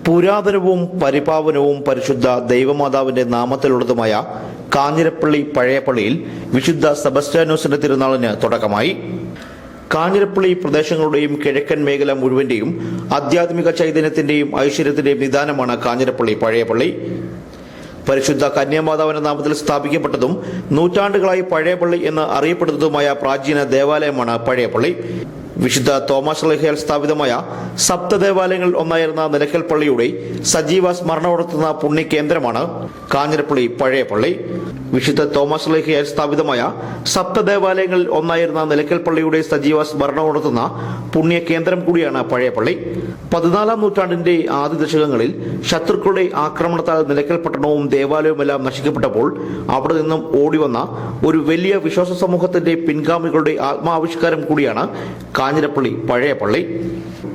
പുരാതനവും പരിപാവനവും പരിശുദ്ധ ദൈവമാതാവിന്റെ നാമത്തിലുള്ളതുമായ കാഞ്ഞിരപ്പള്ളി പഴയ പള്ളിയിൽ വിശുദ്ധ സെബസ്ത്യാനോസിന്റെ തിരുനാളിന് തുടക്കമായി. കാഞ്ഞിരപ്പള്ളി പ്രദേശങ്ങളുടെയും കിഴക്കൻ മേഖല മുഴുവന്റെയും ആധ്യാത്മിക ചൈതന്യത്തിന്റെയും ഐശ്വര്യത്തിന്റെയും നിദാനമാണ് കാഞ്ഞിരപ്പള്ളി പഴയ പള്ളി. പരിശുദ്ധ കന്യാമാതാവിന്റെ നാമത്തിൽ സ്ഥാപിക്കപ്പെട്ടതും നൂറ്റാണ്ടുകളായി പഴയ പള്ളി എന്ന് അറിയപ്പെടുന്നതുമായ പ്രാചീന ദേവാലയമാണ് പഴയ പള്ളി. വിശുദ്ധ തോമസ് ശ്ലീഹയാൽ സ്ഥാപിതമായ സപ്തദേവാലയങ്ങളിൽ ഒന്നായിരുന്ന നിലയ്ക്കൽ പള്ളിയുടെ സജീവ സ്മരണോടത്തുന്ന പുണ്യകേന്ദ്രമാണ് കാഞ്ഞിരപ്പള്ളി പഴയ പള്ളി. വിശുദ്ധ തോമസ് ശ്ലീഹയാൽ സ്ഥാപിതമായ സപ്തദേവാലയങ്ങളിൽ ഒന്നായിരുന്ന നിലയ്ക്കൽ പള്ളിയുടെ സജീവ സ്മരണോടത്തുന്ന പുണ്യകേന്ദ്രം കൂടിയാണ് പഴയ പള്ളി. 14-ാം നൂറ്റാണ്ടിന്റെ ആദ്യ ദശകങ്ങളിൽ ശത്രുക്കളുടെ ആക്രമണത്താൽ നിലയ്ക്കൽ പട്ടണവും ദേവാലയവുമെല്ലാം നശിക്കപ്പെട്ടപ്പോൾ അവിടെ നിന്നും ഓടിവന്ന ഒരു വലിയ വിശ്വാസ സമൂഹത്തിന്റെ പിൻഗാമികളുടെ ആത്മാവിഷ്കാരം കൂടിയാണ് കാഞ്ഞിരപ്പള്ളി പഴയ പള്ളി.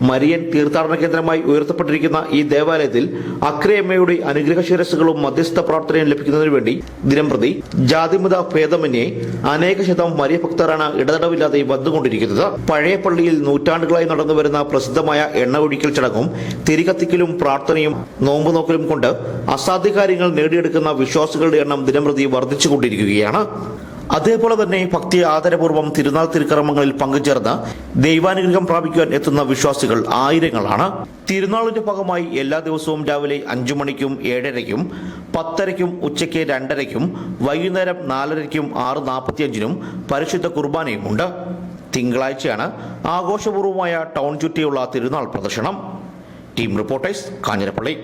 മരിയൻ തീർത്ഥാടന കേന്ദ്രമായി ഉയർത്തപ്പെട്ടിരിക്കുന്ന ഈ ദേവാലയത്തിൽ അക്രയമ്മയുടെ അനുഗ്രഹ ശിരസ്സുകളും മധ്യസ്ഥ പ്രാർത്ഥനയും ലഭിക്കുന്നതിനു വേണ്ടി ദിനംപ്രതി ജാതിമത ഭേദമന്യേ അനേക ശതം മരിയ ഭക്തരാണ് ഇടതടവില്ലാതെ വന്നുകൊണ്ടിരിക്കുന്നത്. പഴയ പള്ളിയിൽ നൂറ്റാണ്ടുകളായി നടന്നുവരുന്ന പ്രസിദ്ധമായ എണ്ണ ഒഴിക്കൽ ചടങ്ങും തിരികത്തിക്കലും പ്രാർത്ഥനയും നോമ്പ് നോക്കലും കൊണ്ട് അസാധ്യ കാര്യങ്ങൾ നേടിയെടുക്കുന്ന വിശ്വാസികളുടെ എണ്ണം ദിനംപ്രതി വർദ്ധിച്ചുകൊണ്ടിരിക്കുകയാണ്. അതേപോലെ തന്നെ ഭക്തി ആദരപൂർവ്വം തിരുനാൾ തിരുക്കർമ്മങ്ങളിൽ പങ്കുചേർന്ന് ദൈവാനുഗ്രഹം പ്രാപിക്കുവാൻ എത്തുന്ന വിശ്വാസികൾ ആയിരങ്ങളാണ്. തിരുനാളിന്റെ ഭാഗമായി എല്ലാ ദിവസവും രാവിലെ 5 മണിക്കും 7:30-ക്കും 10:30-ക്കും ഉച്ചയ്ക്ക് 2:30-ക്കും വൈകുന്നേരം 4:30-ക്കും 6:45-നും പരിശുദ്ധ കുർബാനയുമുണ്ട്. തിങ്കളാഴ്ചയാണ് ആഘോഷപൂർവമായ ടൗൺ ചുറ്റിയുള്ള തിരുനാൾ പ്രദർശനം. Team reporters, Kanjirappally.